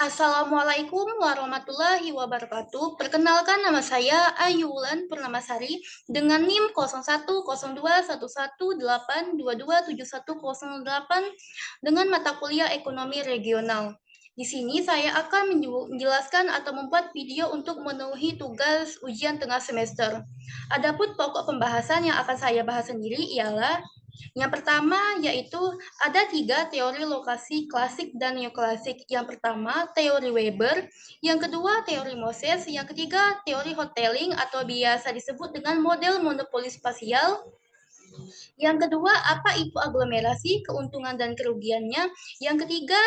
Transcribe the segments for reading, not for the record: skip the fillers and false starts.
Assalamualaikum warahmatullahi wabarakatuh. Perkenalkan nama saya Ayu Wulan Purnamasari dengan NIM 0102118182217108 dengan mata kuliah Ekonomi Regional. Di sini saya akan menjelaskan atau membuat video untuk memenuhi tugas ujian tengah semester. Adapun pokok pembahasan yang akan saya bahas sendiri ialah yang pertama yaitu ada tiga teori lokasi klasik dan neoklasik. Yang pertama teori Weber, yang kedua teori Moses, yang ketiga teori hoteling atau biasa disebut dengan model monopoli spasial. Yang kedua, apa itu aglomerasi, keuntungan dan kerugiannya. Yang ketiga,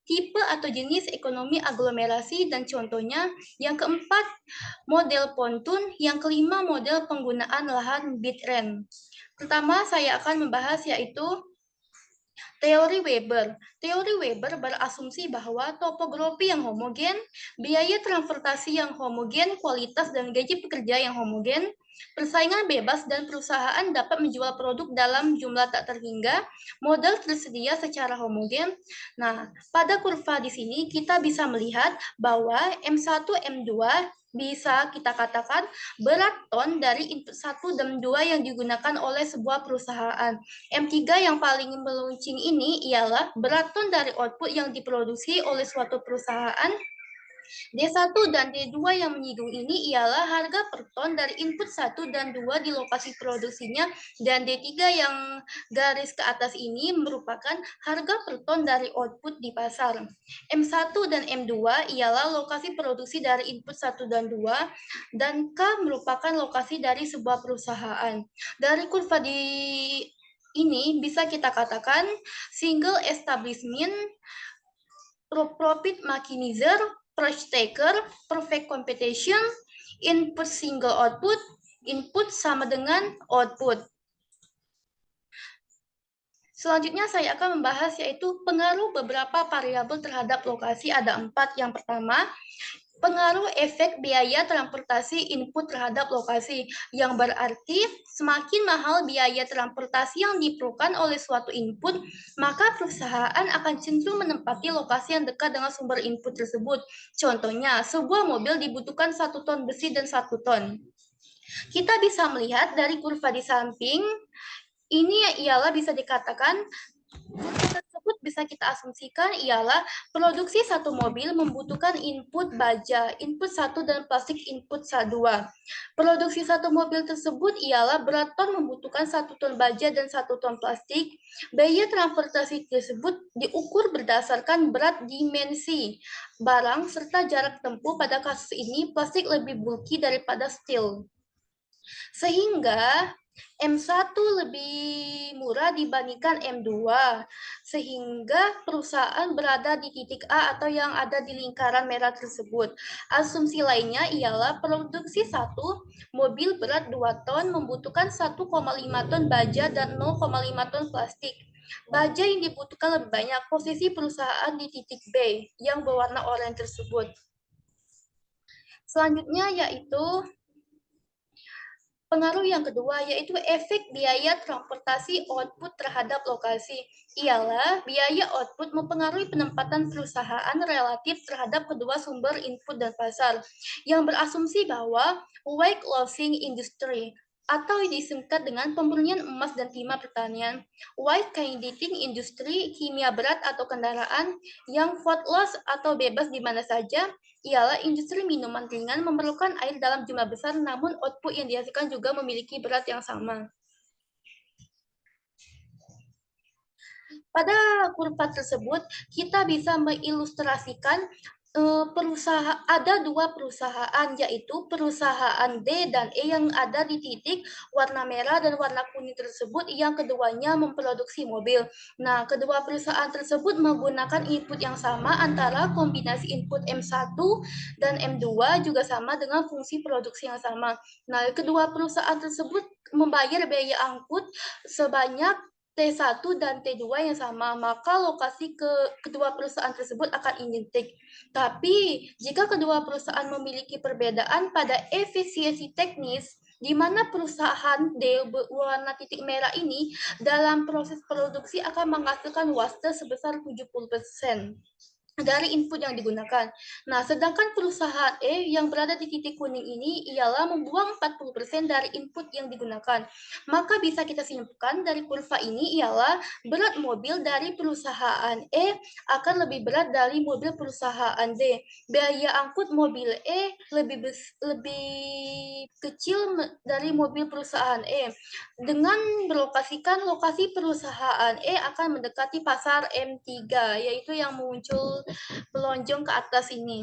tipe atau jenis ekonomi aglomerasi dan contohnya. Yang keempat, model pontun. Yang kelima, model penggunaan lahan bid rent. Pertama, saya akan membahas yaitu teori Weber. Teori Weber berasumsi bahwa topografi yang homogen, biaya transportasi yang homogen, kualitas dan gaji pekerja yang homogen, persaingan bebas dan perusahaan dapat menjual produk dalam jumlah tak terhingga, modal tersedia secara homogen. Nah, pada kurva di sini kita bisa melihat bahwa M1, M2 bisa kita katakan berat ton dari input 1 dan 2 yang digunakan oleh sebuah perusahaan. M3 yang paling meluncing ini ialah berat ton dari output yang diproduksi oleh suatu perusahaan. D1 dan D2 yang menyinggung ini ialah harga per ton dari input 1 dan 2 di lokasi produksinya, dan D3 yang garis ke atas ini merupakan harga per ton dari output di pasar. M1 dan M2 ialah lokasi produksi dari input 1 dan 2, dan K merupakan lokasi dari sebuah perusahaan. Dari kurva di ini bisa kita katakan single establishment, profit maximizer, price taker, perfect competition, input single output, input sama dengan output. Selanjutnya saya akan membahas yaitu pengaruh beberapa variabel terhadap lokasi. Ada 4. Yang pertama, pengaruh efek biaya transportasi input terhadap lokasi, yang berarti semakin mahal biaya transportasi yang diperlukan oleh suatu input, maka perusahaan akan cenderung menempati lokasi yang dekat dengan sumber input tersebut. Contohnya, sebuah mobil dibutuhkan 1 ton besi dan 1 ton. Kita bisa melihat dari kurva di samping, ini ialah bisa dikatakan tersebut bisa kita asumsikan ialah produksi satu mobil membutuhkan input baja, input 1 dan plastik input 2. Produksi satu mobil tersebut ialah berat ton membutuhkan 1 ton baja dan 1 ton plastik. Biaya transportasi tersebut diukur berdasarkan berat dimensi barang serta jarak tempuh. Pada kasus ini plastik lebih bulky daripada steel. Sehingga M1 lebih murah dibandingkan M2, sehingga perusahaan berada di titik A atau yang ada di lingkaran merah tersebut. Asumsi lainnya ialah produksi satu mobil berat 2 ton membutuhkan 1,5 ton baja dan 0,5 ton plastik. Baja yang dibutuhkan lebih banyak, posisi perusahaan di titik B yang berwarna oranye tersebut. Selanjutnya yaitu pengaruh yang kedua yaitu efek biaya transportasi output terhadap lokasi. Ialah biaya output mempengaruhi penempatan perusahaan relatif terhadap kedua sumber input dan pasar, yang berasumsi bahwa weight lossing industry atau disingkat dengan pemurnian emas dan timah pertanian, white candidating industri kimia berat atau kendaraan, yang food loss atau bebas di mana saja, ialah industri minuman ringan memerlukan air dalam jumlah besar, namun output yang dihasilkan juga memiliki berat yang sama. Pada kurva tersebut, kita bisa mengilustrasikan ada 2 perusahaan, yaitu perusahaan D dan E yang ada di titik warna merah dan warna kuning tersebut, yang keduanya memproduksi mobil. Nah, kedua perusahaan tersebut menggunakan input yang sama antara kombinasi input M1 dan M2 juga sama dengan fungsi produksi yang sama. Nah, kedua perusahaan tersebut membayar biaya angkut sebanyak T1 dan T2 yang sama, maka lokasi kedua perusahaan tersebut akan identik. Tapi, jika kedua perusahaan memiliki perbedaan pada efisiensi teknis, di mana perusahaan D berwarna titik merah ini dalam proses produksi akan menghasilkan waste sebesar 70%. dari input yang digunakan. Nah, sedangkan perusahaan E yang berada di titik kuning ini ialah membuang 40% dari input yang digunakan. Maka bisa kita simpulkan dari kurva ini ialah berat mobil dari perusahaan E akan lebih berat dari mobil perusahaan D. Biaya angkut mobil E lebih kecil dari mobil perusahaan E. Dengan berlokasikan lokasi perusahaan E akan mendekati pasar M3, yaitu yang muncul melonjong ke atas ini.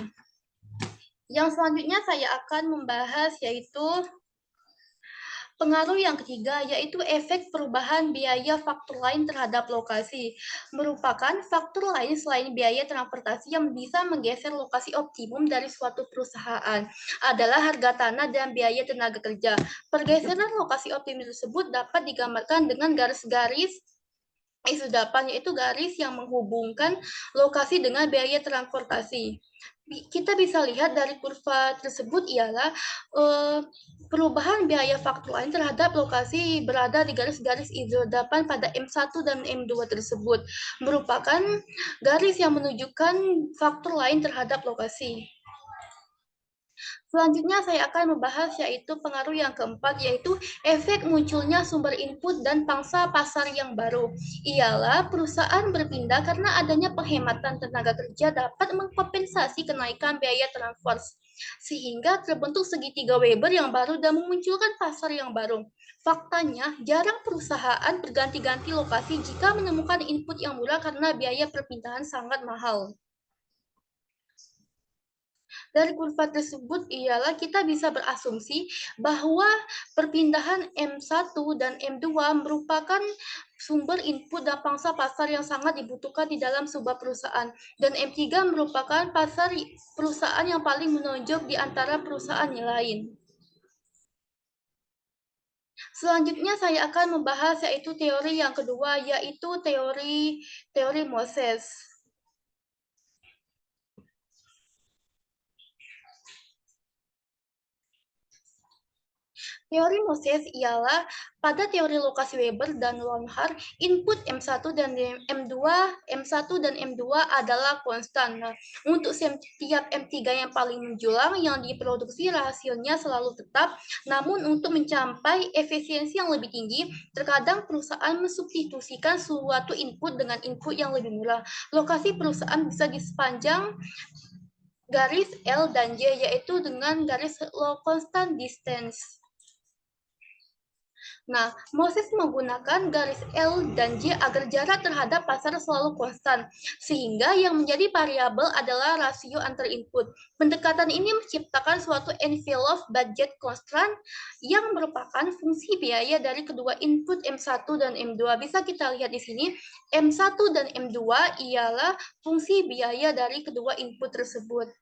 Yang selanjutnya saya akan membahas yaitu pengaruh yang ketiga, yaitu efek perubahan biaya faktor lain terhadap lokasi. Merupakan faktor lain selain biaya transportasi yang bisa menggeser lokasi optimum dari suatu perusahaan adalah harga tanah dan biaya tenaga kerja. Pergeseran lokasi optimum tersebut dapat digambarkan dengan garis-garis Isudapan, yaitu garis yang menghubungkan lokasi dengan biaya transportasi. Kita bisa lihat dari kurva tersebut ialah perubahan biaya faktor lain terhadap lokasi berada di garis-garis izodapan pada M1 dan M2 tersebut, merupakan garis yang menunjukkan faktor lain terhadap lokasi. Selanjutnya saya akan membahas yaitu pengaruh yang keempat, yaitu efek munculnya sumber input dan pangsa pasar yang baru. Ialah perusahaan berpindah karena adanya penghematan tenaga kerja dapat mengkompensasi kenaikan biaya transport, sehingga terbentuk segitiga Weber yang baru dan memunculkan pasar yang baru. Faktanya, jarang perusahaan berganti-ganti lokasi jika menemukan input yang murah karena biaya perpindahan sangat mahal. Dari kurva tersebut ialah kita bisa berasumsi bahwa perpindahan M1 dan M2 merupakan sumber input dan pangsa pasar yang sangat dibutuhkan di dalam sebuah perusahaan. Dan M3 merupakan pasar perusahaan yang paling menonjol di antara perusahaan yang lain. Selanjutnya saya akan membahas yaitu teori yang kedua, yaitu teori Moses. Teori Moses ialah pada teori lokasi Weber dan Leonhard, input M1 dan M2 adalah konstan. Nah, untuk setiap M3 yang paling menjulang yang diproduksi rasionya selalu tetap, namun untuk mencapai efisiensi yang lebih tinggi, terkadang perusahaan mensubstitusikan suatu input dengan input yang lebih murah. Lokasi perusahaan bisa di sepanjang garis L dan J, yaitu dengan garis low constant distance. Nah, Moses menggunakan garis L dan J agar jarak terhadap pasar selalu konstan, sehingga yang menjadi variabel adalah rasio antar input. Pendekatan ini menciptakan suatu envelope budget constant yang merupakan fungsi biaya dari kedua input M1 dan M2. Bisa kita lihat di sini, M1 dan M2 ialah fungsi biaya dari kedua input tersebut.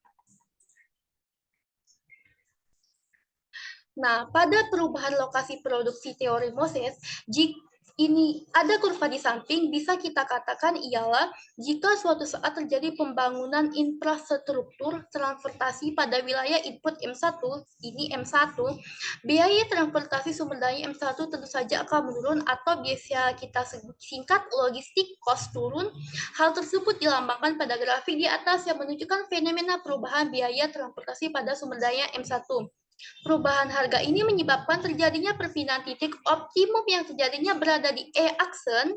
Nah, pada perubahan lokasi produksi teori Moses, jika ini ada kurva di samping, bisa kita katakan ialah jika suatu saat terjadi pembangunan infrastruktur transportasi pada wilayah input M1, ini M1, biaya transportasi sumber daya M1 tentu saja akan menurun atau biasa kita singkat logistik cost turun. Hal tersebut dilambangkan pada grafik di atas yang menunjukkan fenomena perubahan biaya transportasi pada sumber daya M1. Perubahan harga ini menyebabkan terjadinya perpindahan titik optimum yang terjadinya berada di E-aksen.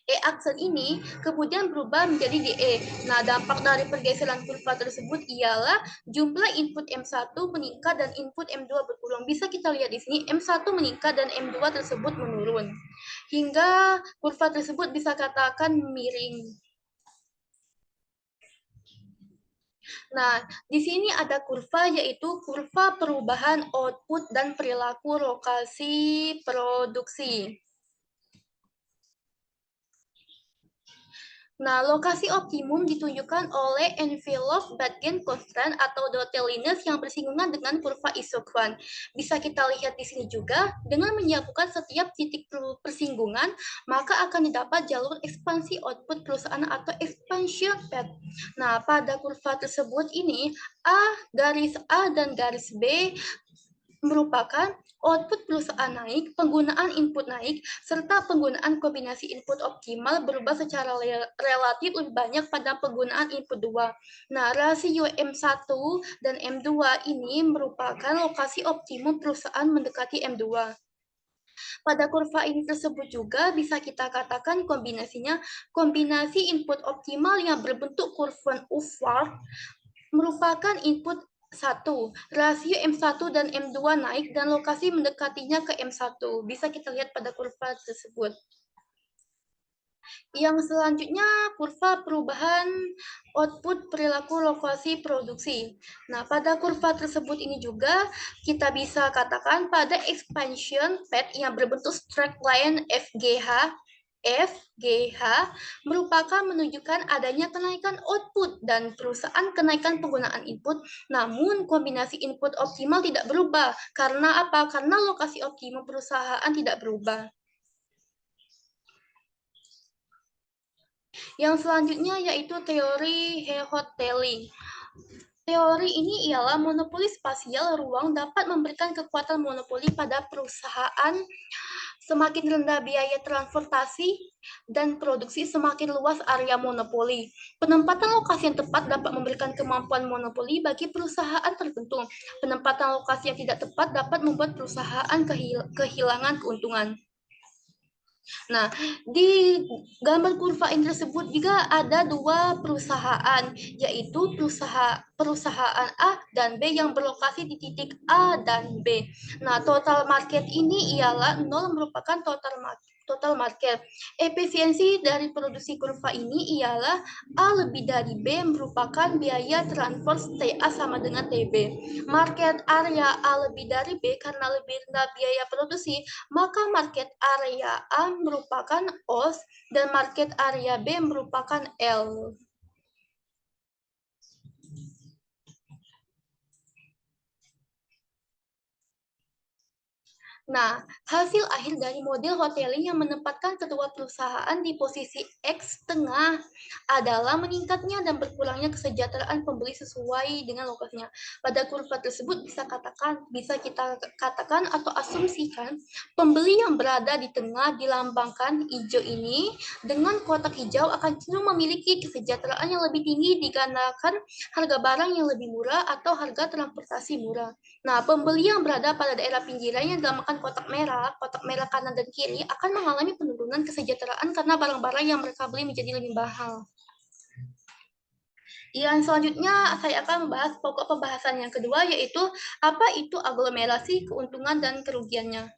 E-aksen ini kemudian berubah menjadi DE. Nah, dampak dari pergeseran kurva tersebut ialah jumlah input M1 meningkat dan input M2 berkurang. Bisa kita lihat di sini, M1 meningkat dan M2 tersebut menurun. Hingga kurva tersebut bisa katakan miring. Nah, di sini ada kurva, yaitu kurva perubahan output dan perilaku lokasi produksi. Nah, lokasi optimum ditunjukkan oleh envelope budget constant atau dotted lines yang bersinggungan dengan kurva isokron. Bisa kita lihat di sini juga, dengan menyambungkan setiap titik persinggungan, maka akan didapat jalur ekspansi output perusahaan atau expansion path. Nah, pada kurva tersebut ini, garis A dan garis B merupakan Output perusahaan naik, penggunaan input naik, serta penggunaan kombinasi input optimal berubah secara relatif lebih banyak pada penggunaan input 2. Nah, rasio M1 dan M2 ini merupakan lokasi optimum perusahaan mendekati M2. Pada kurva ini tersebut juga bisa kita katakan kombinasinya kombinasi input optimal yang berbentuk kurva upward merupakan input 1, rasio M1 dan M2 naik dan lokasi mendekatinya ke M1. Bisa kita lihat pada kurva tersebut. Yang selanjutnya, kurva perubahan output perilaku lokasi produksi. Nah, pada kurva tersebut ini juga kita bisa katakan pada expansion path yang berbentuk straight line FGH merupakan menunjukkan adanya kenaikan output dan perusahaan kenaikan penggunaan input, namun kombinasi input optimal tidak berubah. Karena apa? Karena lokasi optimum perusahaan tidak berubah. Yang selanjutnya yaitu teori Hehotelling. Teori ini ialah monopoli spasial ruang dapat memberikan kekuatan monopoli pada perusahaan. Semakin rendah biaya transportasi dan produksi, semakin luas area monopoli. Penempatan lokasi yang tepat dapat memberikan kemampuan monopoli bagi perusahaan tertentu. Penempatan lokasi yang tidak tepat dapat membuat perusahaan kehilangan keuntungan. Nah, di gambar kurva ini tersebut juga ada dua perusahaan, yaitu perusahaan A dan B yang berlokasi di titik A dan B. Nah, total market ini ialah 0 merupakan total market. Efisiensi dari produksi kurva ini ialah A lebih dari B merupakan biaya transport TA sama dengan TB. Market area A lebih dari B karena lebih rendah biaya produksi, maka market area A merupakan OS dan market area B merupakan L. Nah, hasil akhir dari model hoteling yang menempatkan kedua perusahaan di posisi X tengah adalah meningkatnya dan berkurangnya kesejahteraan pembeli sesuai dengan lokasinya. Pada kurva tersebut bisa kita katakan atau asumsikan pembeli yang berada di tengah dilambangkan hijau ini dengan kotak hijau akan cenderung memiliki kesejahteraan yang lebih tinggi dikarenakan harga barang yang lebih murah atau harga transportasi murah. Nah, pembeli yang berada pada daerah pinggiran yang dilambangkan kotak merah kanan dan kiri akan mengalami penurunan kesejahteraan karena barang-barang yang mereka beli menjadi lebih mahal. Yang selanjutnya saya akan membahas pokok pembahasan yang kedua, yaitu apa itu aglomerasi, keuntungan dan kerugiannya.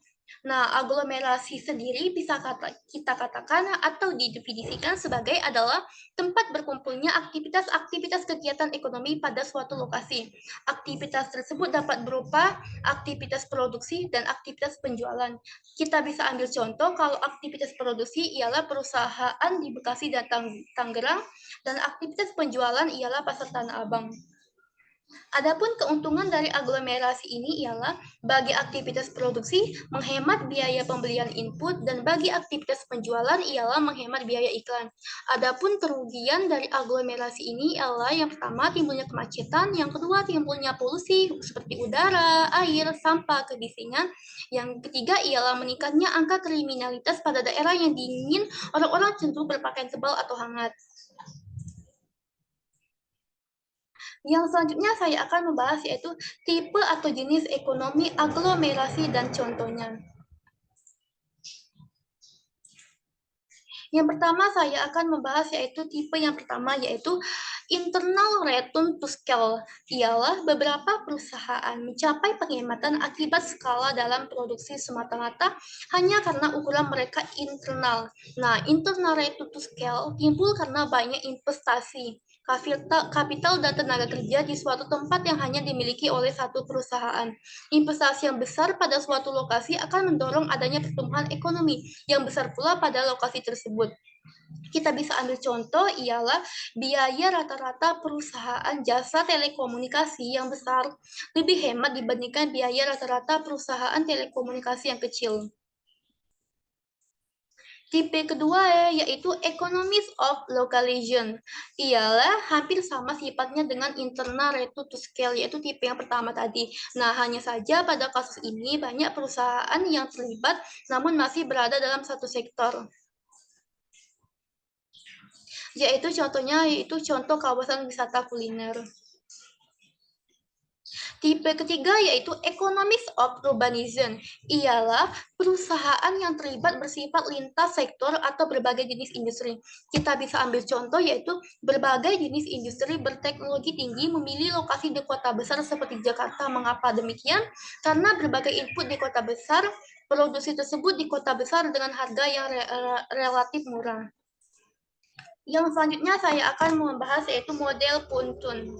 Nah, aglomerasi sendiri bisa kita katakan atau didefinisikan sebagai adalah tempat berkumpulnya aktivitas-aktivitas kegiatan ekonomi pada suatu lokasi. Aktivitas tersebut dapat berupa aktivitas produksi dan aktivitas penjualan. Kita bisa ambil contoh kalau aktivitas produksi ialah perusahaan di Bekasi dan Tangerang, dan aktivitas penjualan ialah pasar Tanah Abang. Adapun keuntungan dari aglomerasi ini ialah bagi aktivitas produksi menghemat biaya pembelian input dan bagi aktivitas penjualan ialah menghemat biaya iklan. Adapun kerugian dari aglomerasi ini ialah yang pertama timbulnya kemacetan, yang kedua timbulnya polusi seperti udara, air, sampah, kebisingan. Yang ketiga ialah meningkatnya angka kriminalitas pada daerah yang dingin, orang-orang cenderung berpakaian tebal atau hangat. Yang selanjutnya saya akan membahas yaitu tipe atau jenis ekonomi aglomerasi dan contohnya. Yang pertama saya akan membahas yaitu tipe yang pertama yaitu internal return to scale. Ialah beberapa perusahaan mencapai penghematan akibat skala dalam produksi semata-mata hanya karena ukuran mereka internal. Nah, internal return to scale timbul karena banyak investasi kapital dan tenaga kerja di suatu tempat yang hanya dimiliki oleh satu perusahaan. Investasi yang besar pada suatu lokasi akan mendorong adanya pertumbuhan ekonomi yang besar pula pada lokasi tersebut. Kita bisa ambil contoh ialah biaya rata-rata perusahaan jasa telekomunikasi yang besar lebih hemat dibandingkan biaya rata-rata perusahaan telekomunikasi yang kecil. Tipe kedua yaitu economies of localization. Ialah hampir sama sifatnya dengan internal rate to scale, yaitu tipe yang pertama tadi. Nah, hanya saja pada kasus ini banyak perusahaan yang terlibat namun masih berada dalam satu sektor. Yaitu contoh kawasan wisata kuliner. Tipe ketiga yaitu economics of urbanism, ialah perusahaan yang terlibat bersifat lintas sektor atau berbagai jenis industri. Kita bisa ambil contoh yaitu berbagai jenis industri berteknologi tinggi memilih lokasi di kota besar seperti Jakarta. Mengapa demikian? Karena berbagai input di kota besar, produksi tersebut di kota besar dengan harga yang relatif murah. Yang selanjutnya saya akan membahas yaitu model Puntun.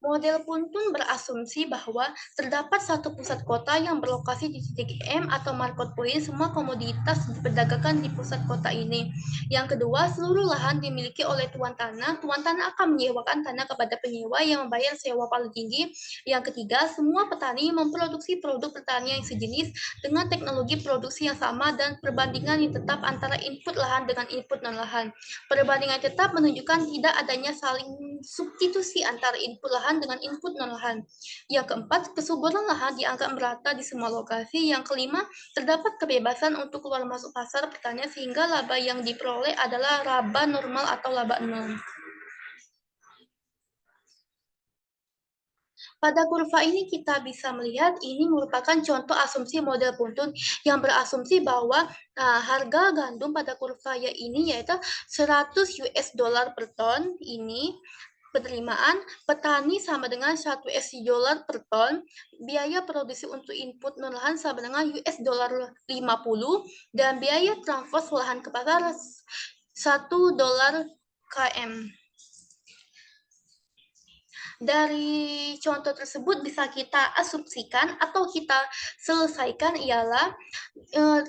Model Puntun berasumsi bahwa terdapat satu pusat kota yang berlokasi di titik M atau market point. Semua komoditas diperdagangkan di pusat kota ini. Yang kedua, seluruh lahan dimiliki oleh tuan tanah. Tuan tanah akan menyewakan tanah kepada penyewa yang membayar sewa paling tinggi. Yang ketiga, semua petani memproduksi produk pertanian yang sejenis dengan teknologi produksi yang sama dan perbandingan yang tetap antara input lahan dengan input non-lahan. Perbandingan tetap menunjukkan tidak adanya saling substitusi antara input lahan dengan input non-lahan. Yang keempat, kesuburan lahan dianggap merata di semua lokasi. Yang kelima, terdapat kebebasan untuk keluar masuk pasar pertanian sehingga laba yang diperoleh adalah laba normal atau laba nol. Pada kurva ini kita bisa melihat ini merupakan contoh asumsi model Puntun yang berasumsi bahwa harga gandum pada kurva ini yaitu 100 US dollar per ton ini penerimaan petani sama dengan 1 US dollar per ton, biaya produksi untuk input non-lahan sama dengan US dollar 50 dan biaya transfer lahan ke pasar 1 dolar km. Dari contoh tersebut bisa kita asumsikan atau kita selesaikan ialah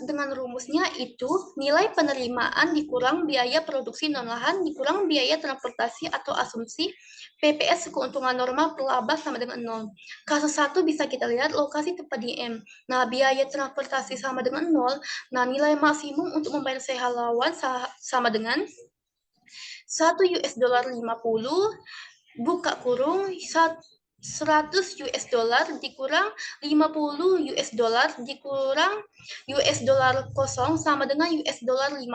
dengan rumusnya itu nilai penerimaan dikurang biaya produksi non-lahan dikurang biaya transportasi atau asumsi PPS keuntungan normal per laba sama dengan 0. Kasus 1 bisa kita lihat lokasi tepat di M. Nah, biaya transportasi sama dengan 0. Nah, nilai maksimum untuk membayar sewa lawan sama dengan 1 US dollar 50 buka kurung 100 US dollar dikurang 50 US dollar dikurang US dollar kosong sama dengan US dollar 50.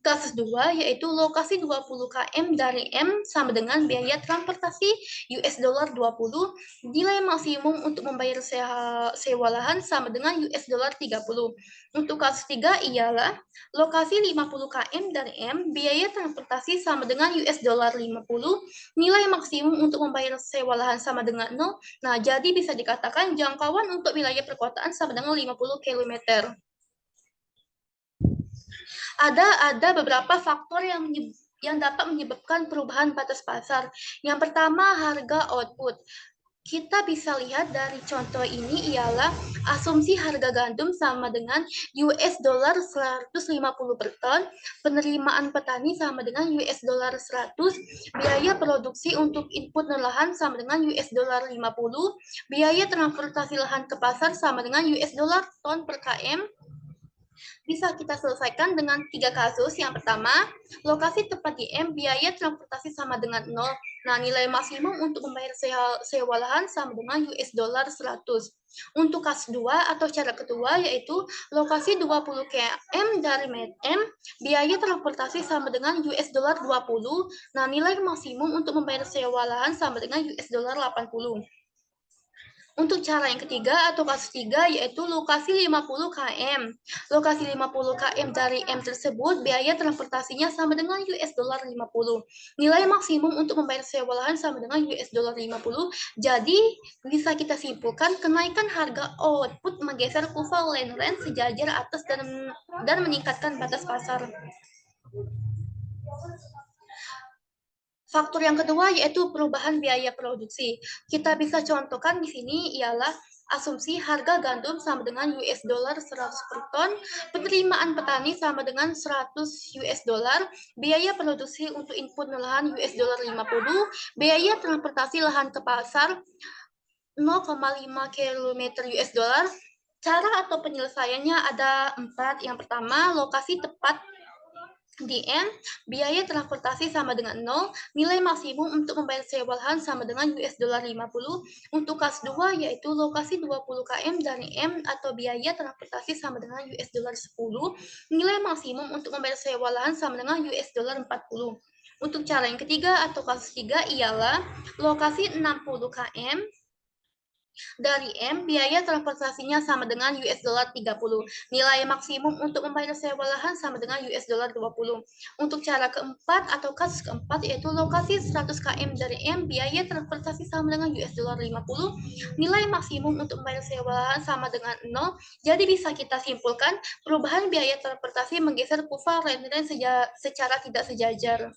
Kasus 2 yaitu lokasi 20 km dari M sama dengan biaya transportasi US dollar 20, nilai maksimum untuk membayar sewa lahan sama dengan US dollar 30. Untuk kasus 3 ialah lokasi 50 km dari M, biaya transportasi sama dengan US dollar 50, nilai maksimum untuk membayar sewa lahan sama dengan 0. Nah, jadi bisa dikatakan jangkauan untuk wilayah perkotaan sama dengan 50 km. Ada beberapa faktor yang dapat menyebabkan perubahan batas pasar. Yang pertama, harga output. Kita bisa lihat dari contoh ini ialah asumsi harga gandum sama dengan US dollar 150 per ton, penerimaan petani sama dengan US dollar 100, biaya produksi untuk input non-lahan sama dengan US dollar 50, biaya transportasi lahan ke pasar sama dengan US dollar ton per km. Bisa kita selesaikan dengan 3 kasus. Yang pertama, lokasi tepat di M, biaya transportasi sama dengan 0. Nah, nilai maksimum untuk membayar sewa lahan sama dengan US dollar 100. Untuk kasus 2 atau cara kedua yaitu lokasi 20 km dari M, biaya transportasi sama dengan US dollar 20. Nah, nilai maksimum untuk membayar sewa lahan sama dengan US dollar 80. Untuk cara yang ketiga atau kasus 3 yaitu lokasi 50 km. Lokasi 50 km dari M tersebut biaya transportasinya sama dengan US dollar 50. Nilai maksimum untuk membayar sewa lahan sama dengan US dollar 50. Jadi bisa kita simpulkan kenaikan harga output menggeser kurva land rent sejajar atas dan meningkatkan batas pasar. Faktor yang kedua yaitu perubahan biaya produksi. Kita bisa contohkan di sini ialah asumsi harga gandum sama dengan US dollar 100 per ton, penerimaan petani sama dengan 100 US dollar, biaya produksi untuk input lahan US dollar 50, biaya transportasi lahan ke pasar 0,5 km US dollar. Cara atau penyelesaiannya ada 4. Yang pertama, lokasi tepat di M, biaya transportasi sama dengan 0, nilai maksimum untuk membayar sewa lahan sama dengan US dollar 50. Untuk kas 2 yaitu lokasi 20 km dari M atau biaya transportasi sama dengan US dollar 10, nilai maksimum untuk membayar sewa lahan sama dengan US dollar 40. Untuk cara yang ketiga atau kasus 3 ialah lokasi 60 km dari M, biaya transportasinya sama dengan US dollar 30. Nilai maksimum untuk membayar sewa lahan sama dengan US dollar 20. Untuk cara keempat atau kasus keempat yaitu lokasi 100 km dari M, biaya transportasi sama dengan US dollar 50. Nilai maksimum untuk membayar sewa lahan sama dengan 0. Jadi bisa kita simpulkan perubahan biaya transportasi menggeser kurva renderan secara tidak sejajar.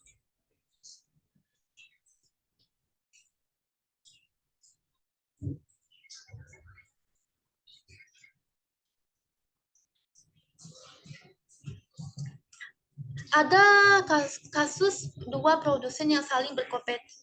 Ada kasus dua produsen yang saling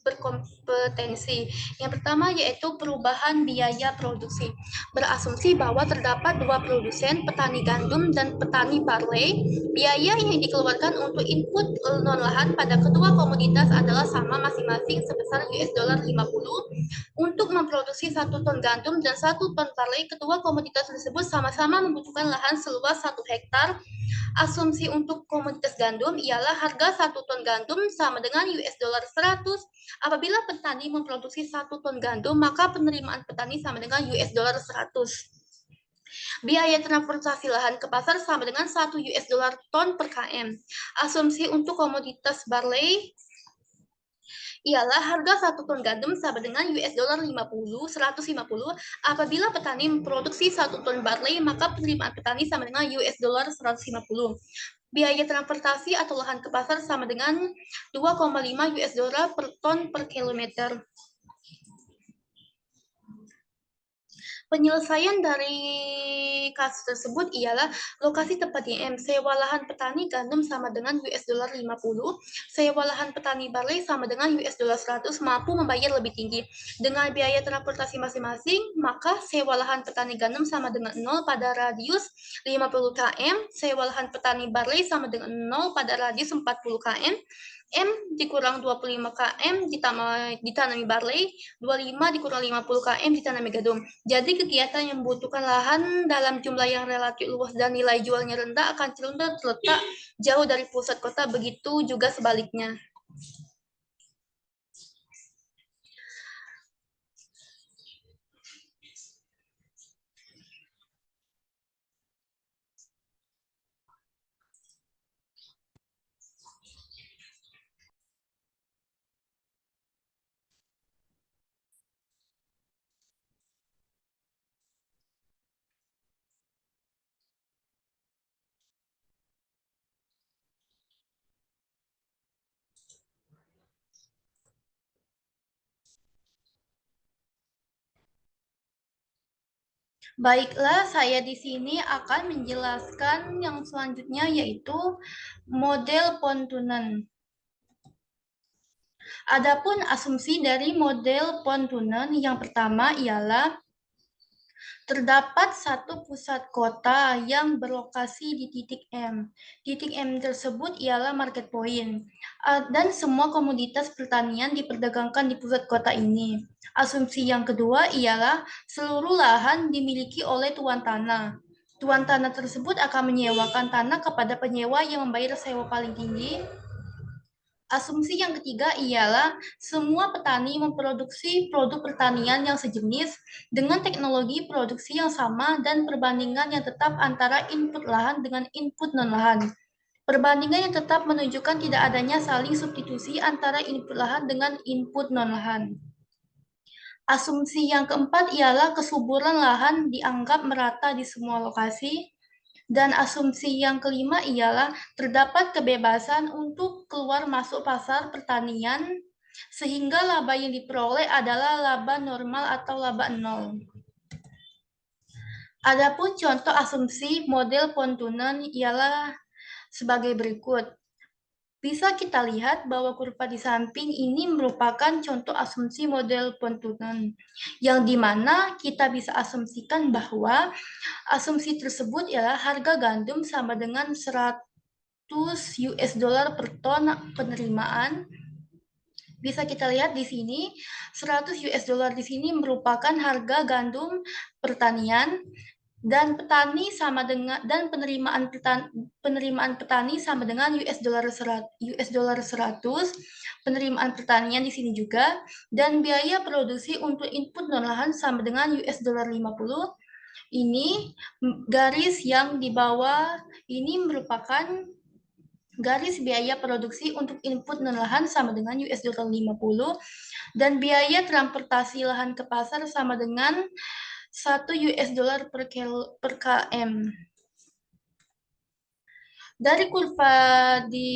berkompetensi. Yang pertama yaitu perubahan biaya produksi. Berasumsi bahwa terdapat dua produsen, petani gandum dan petani barley. Biaya yang dikeluarkan untuk input non-lahan pada kedua komoditas adalah sama masing-masing sebesar US dollar 50. Untuk memproduksi 1 ton gandum dan 1 ton barley, kedua komoditas tersebut sama-sama membutuhkan lahan seluas 1 hektar. Asumsi untuk komoditas gandum ialah harga 1 ton gandum sama dengan US dollar 100. Apabila petani memproduksi 1 ton gandum, maka penerimaan petani sama dengan US dollar 100. Biaya transportasi lahan ke pasar sama dengan 1 US dollar ton per km. Asumsi untuk komoditas barley ialah harga 1 ton gandum sama dengan US dollar 150. Apabila petani memproduksi 1 ton barley, maka penerimaan petani sama dengan US dollar 150. Biaya transportasi atau lahan ke pasar sama dengan 2,5 US dollar per ton per kilometer. Penyelesaian dari kasus tersebut ialah lokasi tepat di M. Sewa lahan petani gandum sama dengan US dollar 50, sewa lahan petani barley sama dengan US dollar 100, mampu membayar lebih tinggi. Dengan biaya transportasi masing-masing, maka sewa lahan petani gandum sama dengan 0 pada radius 50 km, sewa lahan petani barley sama dengan 0 pada radius 40 km, M dikurang 25 km ditanami barley, 25 dikurang 50 km ditanami gandum. Jadi kegiatan yang membutuhkan lahan dalam jumlah yang relatif luas dan nilai jualnya rendah akan cenderung terletak jauh dari pusat kota, begitu juga sebaliknya. Baiklah, saya di sini akan menjelaskan yang selanjutnya yaitu model Pontunen. Adapun asumsi dari model Pontunen yang pertama ialah terdapat satu pusat kota yang berlokasi di titik M. Titik M tersebut ialah market point, dan semua komoditas pertanian diperdagangkan di pusat kota ini. Asumsi yang kedua ialah seluruh lahan dimiliki oleh tuan tanah. Tuan tanah tersebut akan menyewakan tanah kepada penyewa yang membayar sewa paling tinggi. Asumsi yang ketiga ialah semua petani memproduksi produk pertanian yang sejenis dengan teknologi produksi yang sama dan perbandingan yang tetap antara input lahan dengan input non-lahan. Perbandingan yang tetap menunjukkan tidak adanya saling substitusi antara input lahan dengan input non-lahan. Asumsi yang keempat ialah kesuburan lahan dianggap merata di semua lokasi. Dan asumsi yang kelima ialah terdapat kebebasan untuk keluar masuk pasar pertanian sehingga laba yang diperoleh adalah laba normal atau laba nol. Adapun contoh asumsi model Pontunen ialah sebagai berikut. Bisa kita lihat bahwa kurva di samping ini merupakan contoh asumsi model Pontoon, yang dimana kita bisa asumsikan bahwa asumsi tersebut ialah harga gandum sama dengan 100 US dollar per ton penerimaan. Bisa kita lihat di sini 100 US dollar di sini merupakan harga gandum pertanian, dan petani sama dengan dan penerimaan petani sama dengan US dollar 100, penerimaan pertanian di sini juga, dan biaya produksi untuk input non lahan sama dengan US dollar 50. Ini garis yang di bawah ini merupakan garis biaya produksi untuk input non lahan sama dengan US dollar 50, dan biaya transportasi lahan ke pasar sama dengan 1 US dollar per km. Dari kurva di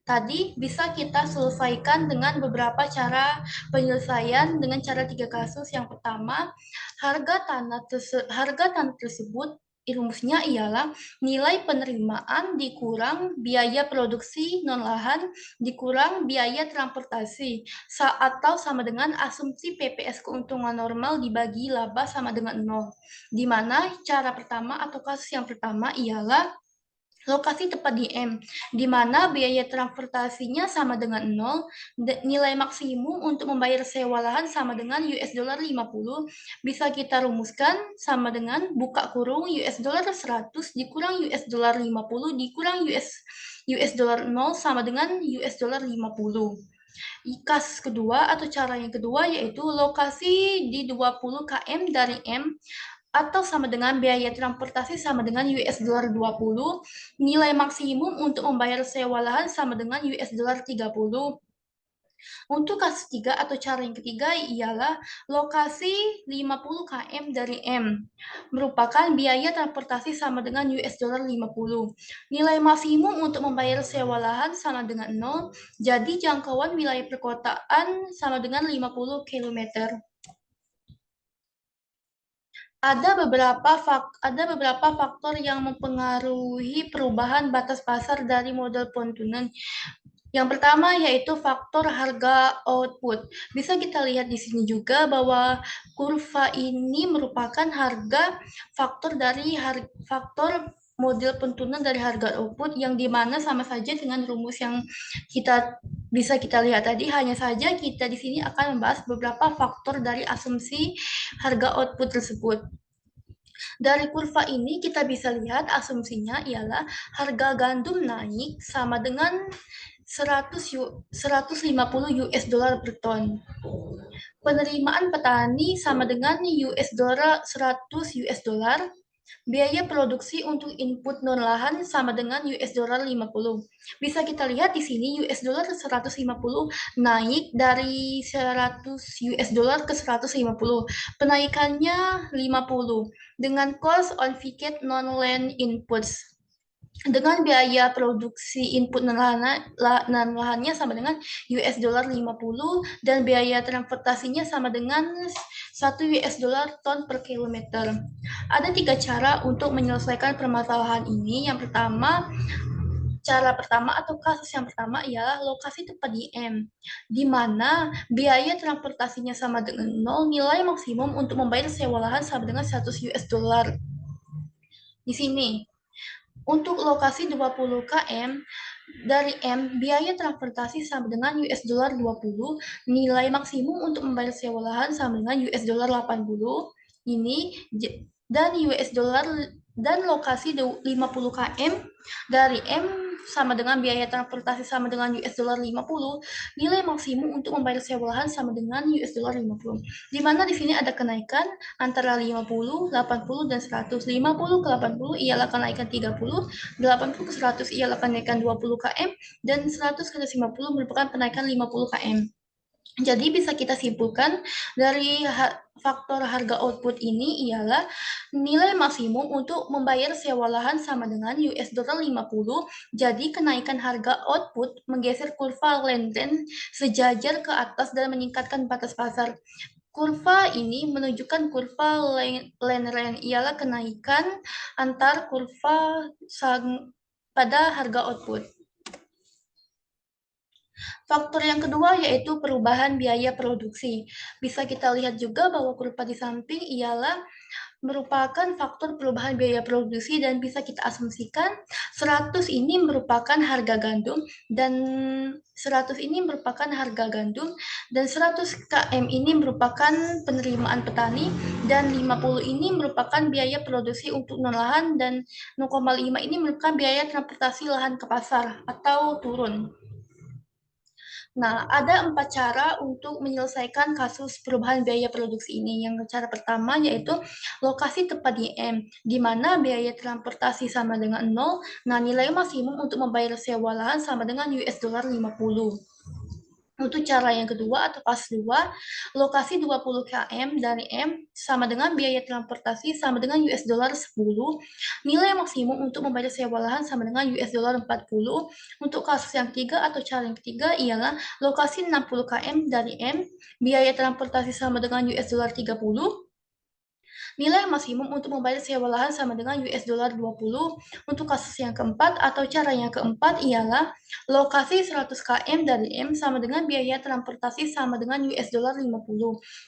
tadi bisa kita selesaikan dengan beberapa cara penyelesaian dengan cara 3 kasus. Yang pertama, harga tanah tersebut rumusnya ialah nilai penerimaan dikurang biaya produksi non lahan dikurang biaya transportasi atau sama dengan asumsi PPS keuntungan normal dibagi laba sama dengan 0. Di mana cara pertama atau kasus yang pertama ialah lokasi tepat di M, di mana biaya transportasinya sama dengan 0, nilai maksimum untuk membayar sewa lahan sama dengan US dollar 50, bisa kita rumuskan sama dengan buka kurung US dollar 100 dikurang US dollar 50 dikurang US dollar 0 sama dengan US dollar 50. Kasus kedua atau cara yang kedua yaitu lokasi di 20 km dari M atau sama dengan biaya transportasi sama dengan US dollar 20, nilai maksimum untuk membayar sewa lahan sama dengan US dollar 30. Untuk kasus 3 atau cara yang ketiga ialah lokasi 50 km dari M, merupakan biaya transportasi sama dengan US dollar 50. Nilai maksimum untuk membayar sewa lahan sama dengan 0, jadi jangkauan wilayah perkotaan sama dengan 50 km. Ada beberapa faktor yang mempengaruhi perubahan batas pasar dari model Pontoon. Yang pertama yaitu faktor harga output. Bisa kita lihat di sini juga bahwa kurva ini merupakan faktor model pentunan dari harga output, yang dimana sama saja dengan rumus yang bisa kita lihat tadi. Hanya saja kita di sini akan membahas beberapa faktor dari asumsi harga output tersebut. Dari kurva ini kita bisa lihat asumsinya ialah harga gandum naik sama dengan 150 US dollar per ton. Penerimaan petani sama dengan US dollar 100 US dollar. Biaya produksi untuk input non lahan sama dengan US dollar 50. Bisa kita lihat di sini US dollar 150 naik dari 100 US dollar ke 150. Penaikannya 50 dengan cost on ticket non land inputs. Dengan biaya produksi input lahannya sama dengan US dollar 50 dan biaya transportasinya sama dengan 1 US dollar ton per kilometer. Ada 3 cara untuk menyelesaikan permasalahan ini. Yang pertama, cara pertama atau kasus yang pertama ialah lokasi tepat di M, di mana biaya transportasinya sama dengan 0, nilai maksimum untuk membayar sewa lahan sama dengan 100 US dollar. Di sini, untuk lokasi 20 km dari M, biaya transportasi sama dengan US dollar 20, nilai maksimum untuk membayar sewa lahan sama dengan US dollar 80. Ini dan US dollar dan lokasi 50 km dari M sama dengan biaya transportasi sama dengan US dollar 50, nilai maksimum untuk membayar sewa lahan sama dengan US dollar 50. Di mana di sini ada kenaikan antara 50, 80 dan 100. 50 ke 80 ialah kenaikan 30, 80 ke 100 ialah kenaikan 20 km, dan 100 ke 50 merupakan kenaikan 50 km. Jadi bisa kita simpulkan dari faktor harga output ini ialah nilai maksimum untuk membayar sewa lahan sama dengan US dollar 50. Jadi kenaikan harga output menggeser kurva land rent sejajar ke atas dan meningkatkan batas pasar. Kurva ini menunjukkan kurva land rent ialah kenaikan antar kurva pada harga output. Faktor yang kedua yaitu perubahan biaya produksi. Bisa kita lihat juga bahwa kurva di samping ialah merupakan faktor perubahan biaya produksi dan bisa kita asumsikan 100 ini merupakan harga gandum dan 100 ini merupakan harga gandum dan 100 km ini merupakan penerimaan petani dan 50 ini merupakan biaya produksi untuk non-lahan dan 0,5 ini merupakan biaya transportasi lahan ke pasar atau turun. Nah, ada 4 cara untuk menyelesaikan kasus perubahan biaya produksi ini. Yang cara pertama yaitu lokasi tepat IM, di mana biaya transportasi sama dengan 0, nah nilai maksimum untuk membayar sewa lahan sama dengan US dollar 50. Untuk cara yang kedua atau pas 2, lokasi 20 km dari M sama dengan biaya transportasi sama dengan US dollar 10, nilai maksimum untuk membayar sewa lahan sama dengan US dollar 40. Untuk kasus yang ketiga atau cara yang ketiga ialah lokasi 60 km dari M, biaya transportasi sama dengan US dollar 30, nilai maksimum untuk membayar sewa lahan sama dengan US dollar 20. Untuk kasus yang keempat atau cara yang keempat ialah lokasi 100 km dari M sama dengan biaya transportasi sama dengan US dollar 50.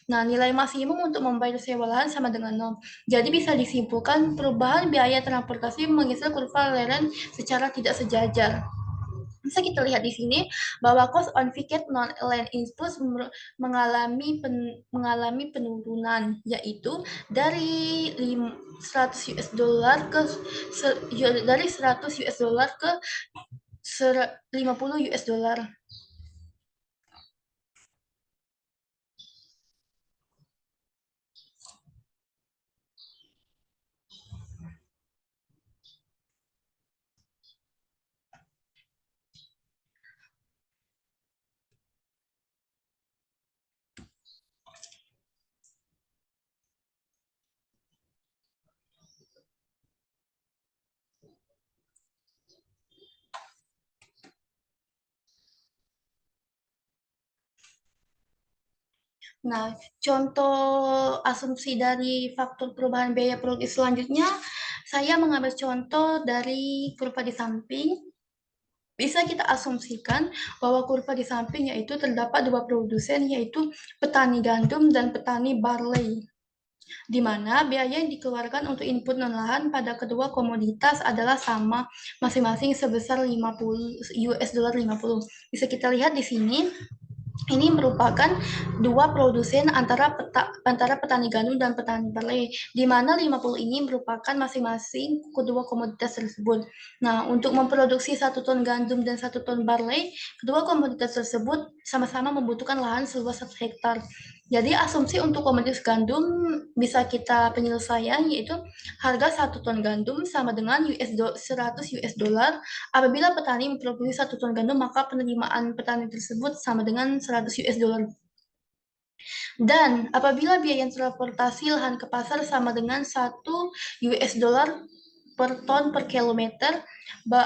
Nah, nilai maksimum untuk membayar sewa lahan sama dengan 0. Jadi bisa disimpulkan perubahan biaya transportasi mengisi kurva lereng secara tidak sejajar. Bisa kita lihat di sini bahwa cost on ticket non-land inputs mengalami penurunan, yaitu dari 100 US dollar ke dari 100 US dollar ke 50 US dollar. Nah, contoh asumsi dari faktor perubahan biaya produksi selanjutnya, saya mengambil contoh dari kurva di samping. Bisa kita asumsikan bahwa kurva di samping yaitu terdapat dua produsen yaitu petani gandum dan petani barley, di mana biaya yang dikeluarkan untuk input non-lahan pada kedua komoditas adalah sama masing-masing sebesar 50 US dollar 50. Bisa kita lihat di sini ini merupakan dua produsen antara petani gandum dan petani barley, di mana 50 ini merupakan masing-masing kedua komoditas tersebut. Nah, untuk memproduksi 1 ton gandum dan 1 ton barley, kedua komoditas tersebut sama-sama membutuhkan lahan seluas 1 hektar. Jadi asumsi untuk komoditas gandum bisa kita penyelesaian yaitu harga 1 ton gandum sama dengan 100 US dollar. Apabila petani memproduksi 1 ton gandum, maka penerimaan petani tersebut sama dengan 100 US dollar. Dan apabila biaya transportasi lahan ke pasar sama dengan 1 US dollar per ton per kilometer,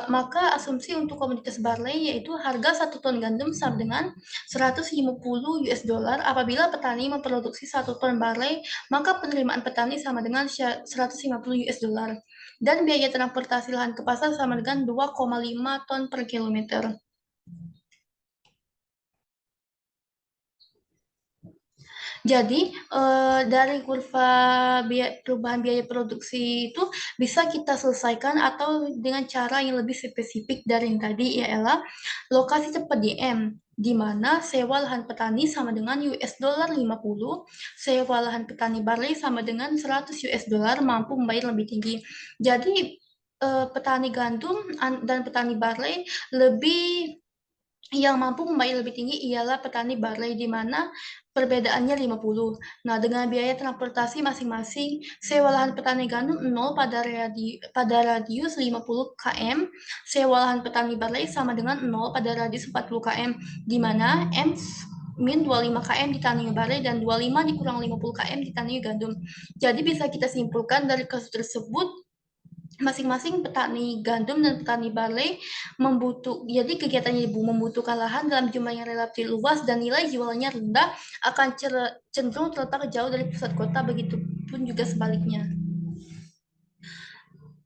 maka asumsi untuk komoditas barley yaitu harga 1 ton gandum sama dengan 150 US dollar. Apabila petani memproduksi 1 ton barley, maka penerimaan petani sama dengan 150 US dollar. Dan biaya transportasi lahan ke pasar sama dengan 2,5 ton per kilometer. Jadi dari kurva perubahan biaya produksi itu bisa kita selesaikan atau dengan cara yang lebih spesifik dari yang tadi ialah lokasi tepat di M, di mana sewa lahan petani sama dengan US dollar 50, sewa lahan petani barley sama dengan 100 US dollar mampu membayar lebih tinggi. Jadi petani gandum dan petani barley lebih yang mampu membayar lebih tinggi ialah petani barley di mana perbedaannya 50. Nah, dengan biaya transportasi masing-masing, sewa lahan petani gandum 0 pada radius 50 km, sewa lahan petani barley sama dengan 0 pada radius 40 km, di mana M min 25 km ditanami barley dan 25 dikurang 50 km ditanami gandum. Jadi bisa kita simpulkan dari kasus tersebut masing-masing petani gandum dan petani barley jadi kegiatannya membutuhkan lahan dalam jumlah yang relatif luas dan nilai jualnya rendah akan cenderung terletak jauh dari pusat kota, begitupun juga sebaliknya.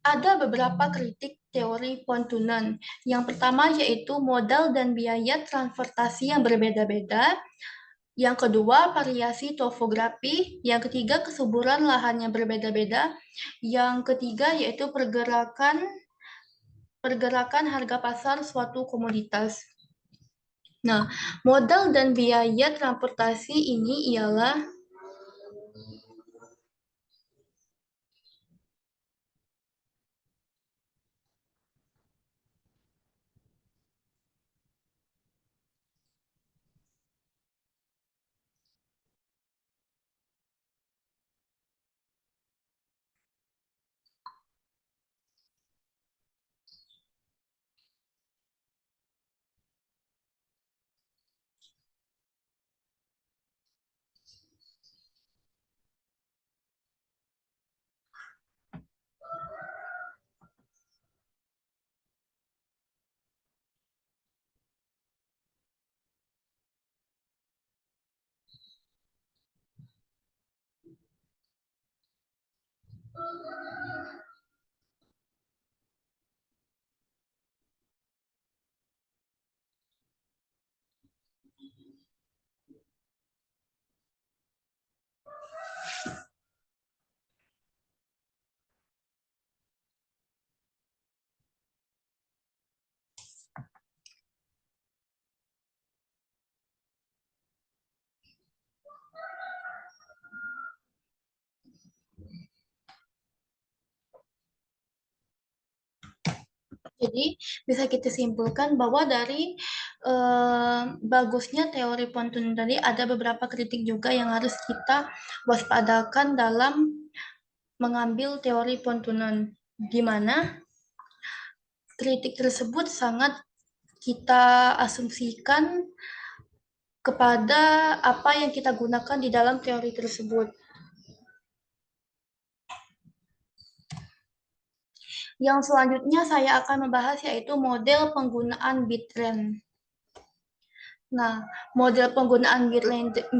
Ada beberapa kritik teori Pontunen. Yang pertama yaitu modal dan biaya transportasi yang berbeda-beda. Yang kedua, variasi topografi. Yang ketiga, kesuburan lahan yang berbeda-beda. Yang ketiga yaitu pergerakan harga pasar suatu komoditas. Nah, modal dan biaya transportasi ini ialah jadi bisa kita simpulkan bahwa dari bagusnya teori Pontun tadi ada beberapa kritik juga yang harus kita waspadakan dalam mengambil teori Pontunan, di mana kritik tersebut sangat kita asumsikan kepada apa yang kita gunakan di dalam teori tersebut. Yang selanjutnya saya akan membahas yaitu model penggunaan bitrate. Nah, model penggunaan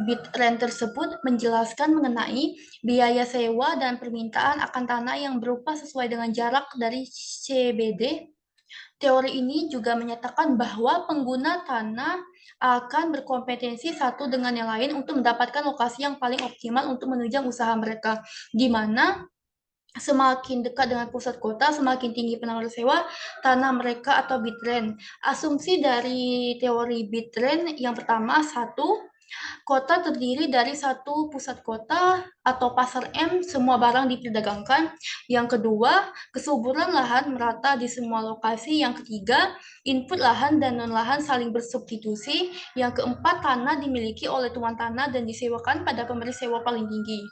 bitrate tersebut menjelaskan mengenai biaya sewa dan permintaan akan tanah yang berupa sesuai dengan jarak dari CBD. Teori ini juga menyatakan bahwa pengguna tanah akan berkompetensi satu dengan yang lain untuk mendapatkan lokasi yang paling optimal untuk menunjang usaha mereka, di mana semakin dekat dengan pusat kota, semakin tinggi penawar sewa tanah mereka atau bitrate. Asumsi dari teori bitrate yang pertama, satu, kota terdiri dari satu pusat kota atau pasar M, semua barang diperdagangkan. Yang kedua, kesuburan lahan merata di semua lokasi. Yang ketiga, input lahan dan non-lahan saling bersubstitusi. Yang keempat, tanah dimiliki oleh tuan tanah dan disewakan pada pemberi sewa paling tinggi.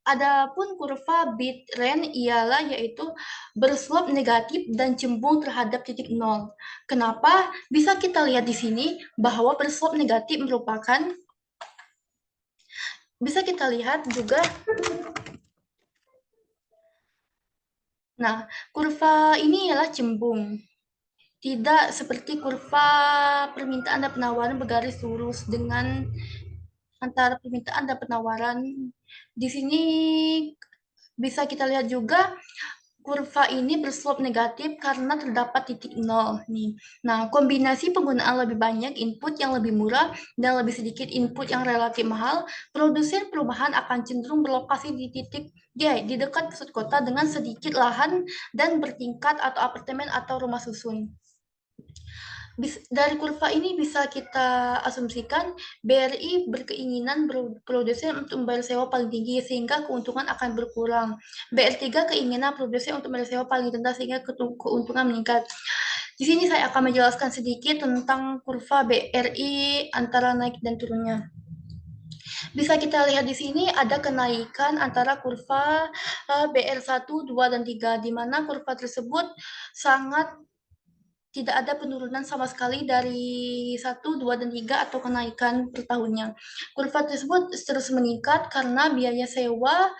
Adapun kurva bitrate ialah yaitu berslope negatif dan cembung terhadap titik nol. Kenapa? Bisa kita lihat di sini bahwa berslope negatif merupakan, bisa kita lihat juga. Nah, kurva ini ialah cembung. Tidak seperti kurva permintaan dan penawaran bergaris lurus dengan antara permintaan dan penawaran. Di sini bisa kita lihat juga kurva ini berslope negatif karena terdapat titik nol nih. Nah, kombinasi penggunaan lebih banyak input yang lebih murah dan lebih sedikit input yang relatif mahal, produsen perumahan akan cenderung berlokasi di titik di dekat pusat kota dengan sedikit lahan dan bertingkat atau apartemen atau rumah susun. Dari kurva ini bisa kita asumsikan BRI berkeinginan produsen untuk membayar sewa paling tinggi sehingga keuntungan akan berkurang. BR3 keinginan produsen untuk membayar sewa paling rendah sehingga keuntungan meningkat. Di sini saya akan menjelaskan sedikit tentang kurva BRI antara naik dan turunnya. Bisa kita lihat di sini ada kenaikan antara kurva BR1, 2, dan 3, di mana kurva tersebut sangat tidak ada penurunan sama sekali dari 1, 2, dan 3 atau kenaikan per tahunnya. Kurva tersebut terus meningkat karena biaya sewa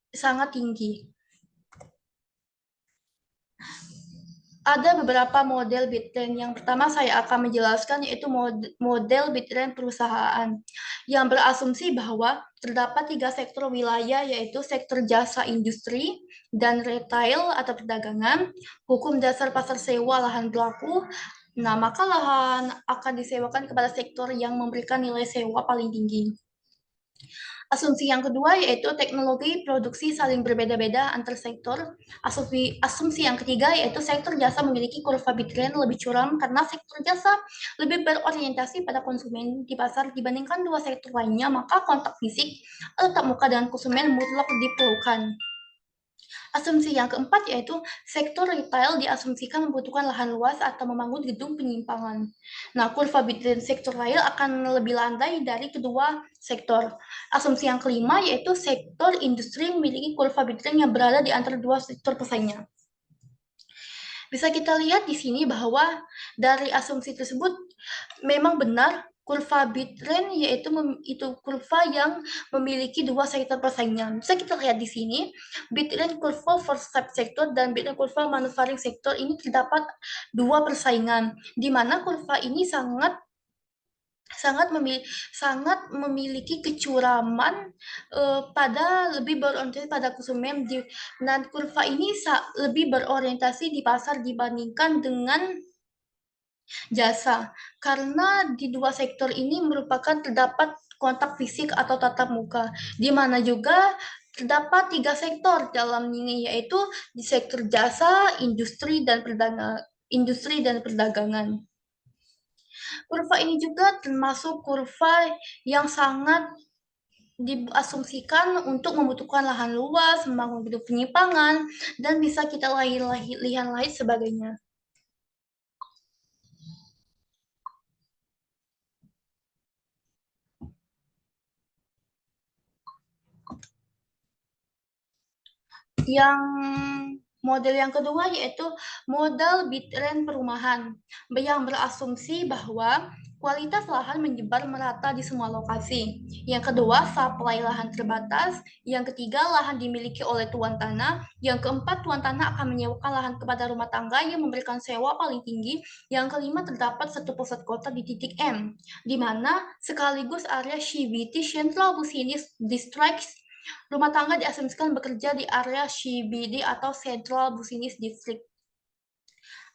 sangat tinggi. Ada beberapa model Bitcoin. Yang pertama saya akan menjelaskan yaitu model Bitcoin perusahaan yang berasumsi bahwa terdapat tiga sektor wilayah yaitu sektor jasa industri dan retail atau perdagangan, hukum dasar pasar sewa lahan berlaku. Nah, maka lahan akan disewakan kepada sektor yang memberikan nilai sewa paling tinggi. Asumsi yang kedua yaitu teknologi produksi saling berbeda-beda antar sektor. Asumsi yang ketiga yaitu sektor jasa memiliki kurva Bitcoin lebih curam karena sektor jasa lebih berorientasi pada konsumen di pasar dibandingkan dua sektor lainnya, maka kontak fisik atau tatap muka dengan konsumen mutlak diperlukan. Asumsi yang keempat yaitu sektor retail diasumsikan membutuhkan lahan luas atau membangun gedung penyimpangan. Nah, kurva Bitcoin sektor real akan lebih landai dari kedua sektor. Asumsi yang kelima yaitu sektor industri memiliki kurva Bitcoin yang berada di antara dua sektor pesaingnya. Bisa kita lihat di sini bahwa dari asumsi tersebut memang benar kurva Bitcoin yaitu itu kurva yang memiliki dua sektor persaingan. Bisa kita lihat di sini Bitcoin kurva for subsektor dan Bitcoin kurva manufacturing sektor ini terdapat dua persaingan di mana kurva ini sangat sangat memiliki kecuraman pada lebih berorientasi pada konsumen dan kurva ini lebih berorientasi di pasar dibandingkan dengan jasa karena di dua sektor ini merupakan terdapat kontak fisik atau tatap muka di mana juga terdapat tiga sektor dalam ini yaitu di sektor jasa, industri dan perdagangan. Kurva ini juga termasuk kurva yang sangat diasumsikan untuk membutuhkan lahan luas, membangun gedung penyimpangan, dan bisa kita lihat lain sebagainya. Yang model yang kedua yaitu model Bitcoin perumahan yang berasumsi bahwa kualitas lahan menyebar merata di semua lokasi. Yang kedua, supply lahan terbatas. Yang ketiga, lahan dimiliki oleh tuan tanah. Yang keempat, tuan tanah akan menyewakan lahan kepada rumah tangga yang memberikan sewa paling tinggi. Yang kelima, terdapat satu pusat kota di titik M, di mana sekaligus area CBD Central Business District. Rumah tangga diasumsikan bekerja di area CBD atau Central Business District.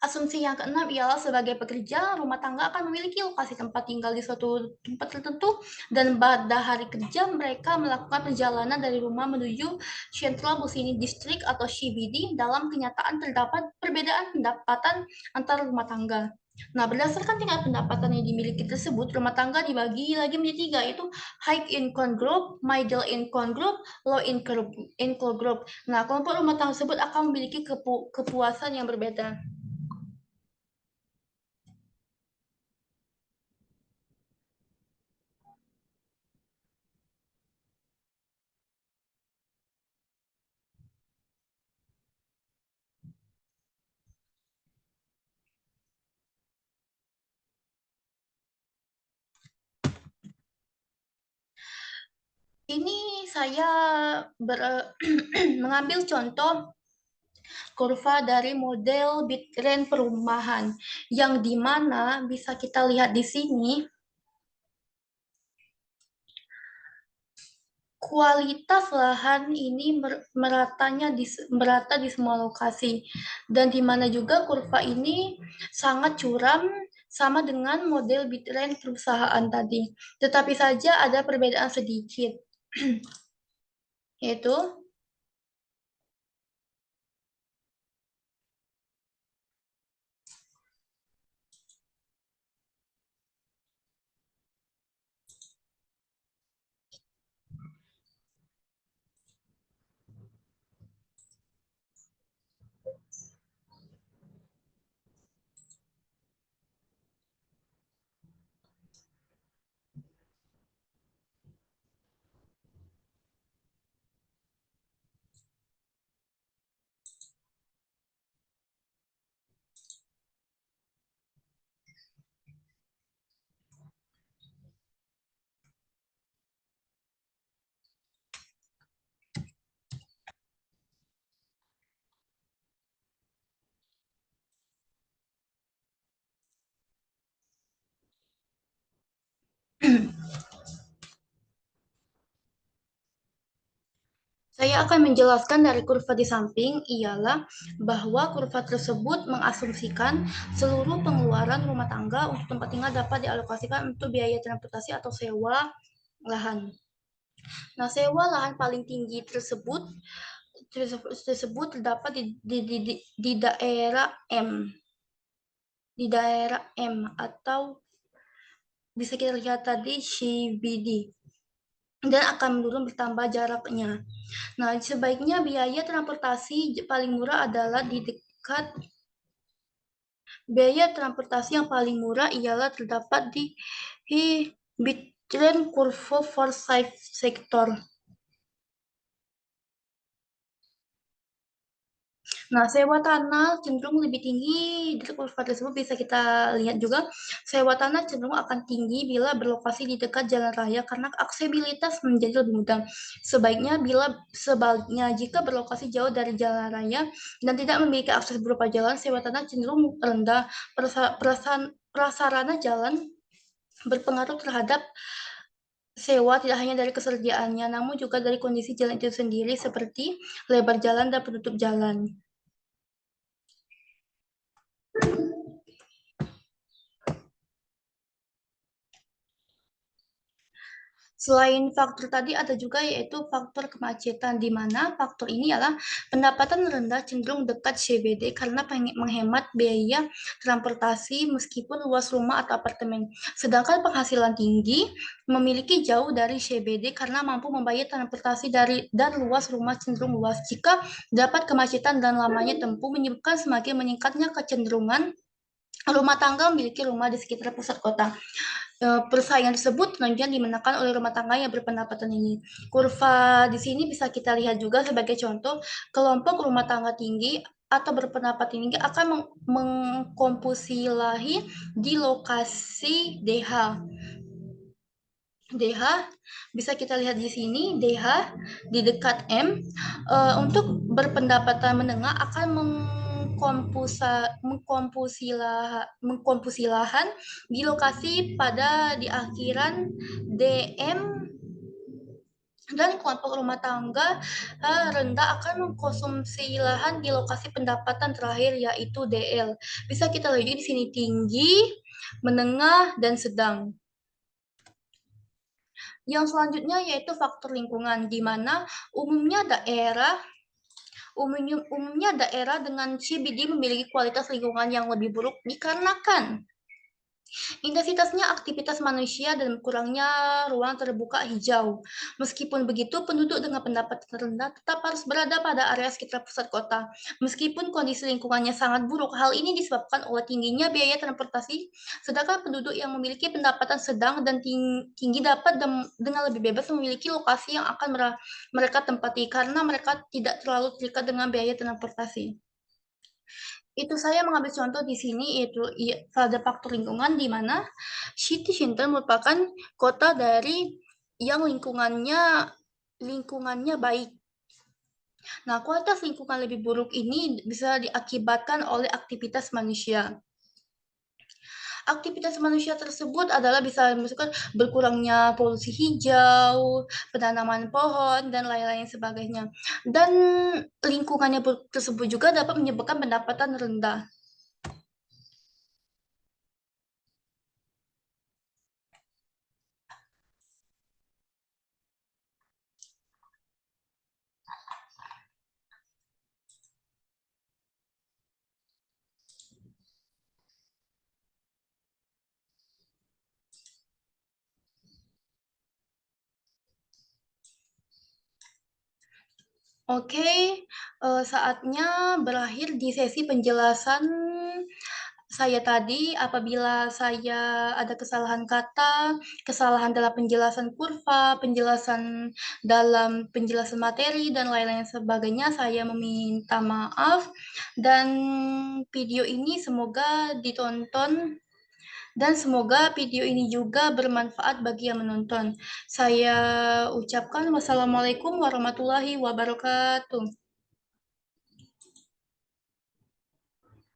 Asumsi yang keenam ialah sebagai pekerja, rumah tangga akan memiliki lokasi tempat tinggal di suatu tempat tertentu dan pada hari kerja mereka melakukan perjalanan dari rumah menuju Central Business District atau CBD. Dalam kenyataan terdapat perbedaan pendapatan antar rumah tangga. Nah, berdasarkan tingkat pendapatan yang dimiliki tersebut, rumah tangga dibagi lagi menjadi tiga, yaitu high income group, middle income group, low income group. Nah, kelompok rumah tangga tersebut akan memiliki kepuasan yang berbeda. Ini saya mengambil contoh kurva dari model Bitcoin perumahan yang dimana bisa kita lihat di sini kualitas lahan ini merata di semua lokasi dan di mana juga kurva ini sangat curam sama dengan model Bitcoin perusahaan tadi. Tetapi saja ada perbedaan sedikit yaitu Saya akan menjelaskan dari kurva di samping ialah bahwa kurva tersebut mengasumsikan seluruh pengeluaran rumah tangga untuk tempat tinggal dapat dialokasikan untuk biaya transportasi atau sewa lahan. Nah, sewa lahan paling tinggi tersebut terdapat di daerah M, di daerah M atau bisa kita lihat tadi CBD, dan akan menurun bertambah jaraknya. Nah, sebaiknya biaya transportasi paling murah adalah di dekat biaya transportasi yang paling murah ialah terdapat di Bitcoin Curve for Sector. Nah, sewa tanah cenderung lebih tinggi di kurva tersebut, bisa kita lihat juga sewa tanah cenderung akan tinggi bila berlokasi di dekat jalan raya karena aksesibilitas menjadi lebih mudah. Sebaliknya jika berlokasi jauh dari jalan raya dan tidak memiliki akses berupa jalan, sewa tanah cenderung rendah. Prasarana jalan berpengaruh terhadap sewa tidak hanya dari kesediaannya, namun juga dari kondisi jalan itu sendiri seperti lebar jalan dan penutup jalan. Selain faktor tadi ada juga yaitu faktor kemacetan, di mana faktor ini adalah pendapatan rendah cenderung dekat CBD karena menghemat biaya transportasi meskipun luas rumah atau apartemen. Sedangkan penghasilan tinggi memiliki jauh dari CBD karena mampu membayar transportasi dan luas rumah cenderung luas. Jika dapat kemacetan dan lamanya tempuh menyebabkan semakin meningkatnya kecenderungan rumah tangga memiliki rumah di sekitar pusat kota. Persaingan tersebut tentunya dimenangkan oleh rumah tangga yang berpendapatan ini. Kurva di sini bisa kita lihat juga sebagai contoh, kelompok rumah tangga tinggi atau berpendapat tinggi akan mengkomposilahi di lokasi DH. DH bisa kita lihat di sini, DH di dekat M. Untuk berpendapatan menengah akan mengkompusi lahan di lokasi pada di akhiran DM, dan kelompok rumah tangga rendah akan mengkonsumsi lahan di lokasi pendapatan terakhir yaitu DL. Bisa kita lihat di sini tinggi, menengah, dan sedang. Yang selanjutnya yaitu faktor lingkungan, di mana umumnya daerah dengan CBD memiliki kualitas lingkungan yang lebih buruk dikarenakan intensitasnya aktivitas manusia dan kurangnya ruang terbuka hijau. Meskipun begitu, penduduk dengan pendapatan rendah tetap harus berada pada area sekitar pusat kota. Meskipun kondisi lingkungannya sangat buruk, hal ini disebabkan oleh tingginya biaya transportasi, sedangkan penduduk yang memiliki pendapatan sedang dan tinggi dapat dengan lebih bebas memiliki lokasi yang akan mereka tempati karena mereka tidak terlalu terikat dengan biaya transportasi. Itu saya mengambil contoh di sini yaitu pada faktor lingkungan, di mana City Center merupakan kota dari yang lingkungannya baik. Nah, kualitas lingkungan lebih buruk ini bisa diakibatkan oleh aktivitas manusia. Aktivitas manusia tersebut adalah bisa misalkan berkurangnya polusi hijau, penanaman pohon, dan lain-lain sebagainya. Dan lingkungannya tersebut juga dapat menyebabkan pendapatan rendah. Oke, saatnya berakhir di sesi penjelasan saya tadi. Apabila saya ada kesalahan kata, kesalahan dalam penjelasan kurva, penjelasan dalam penjelasan materi, dan lain-lain sebagainya, saya meminta maaf. Dan video ini semoga ditonton dan semoga video ini juga bermanfaat bagi yang menonton. Saya ucapkan wassalamualaikum warahmatullahi wabarakatuh.